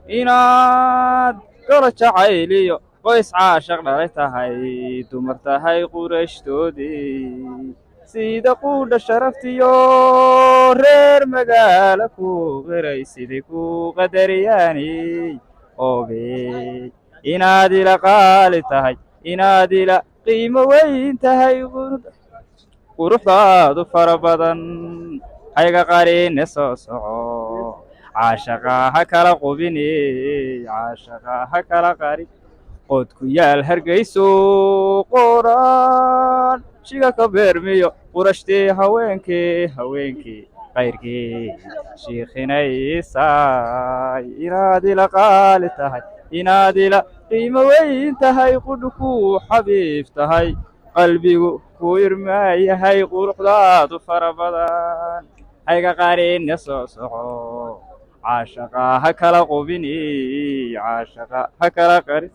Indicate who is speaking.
Speaker 1: inaad golo jacayliyo qoys caashaq dhalay tahay dumar tahay qurashtoodii sida quudha sharaftiyo reer magaala ku qiray siday ku qadariyaani oogey inaad ila qaali tahay inaad ila qiimo weyn tahay quruxdaadu fara badan hayga qarine soo soco caashaqa ha kala qubini caashaqa ha kala qarin qod ku yaal hargeyso qoraan shiga ka beermiyo qurashtii haweenkii qayrkii shiikhinaysay inaad ila qaali tahay inaad ila qiimo weyn tahay qudhu ku xabiib tahay qalbigu ku irmaayahay quruxdaadu fara badan hayga qarine soo soco caashaqa ha kala qubini caashaqa ha kala qarin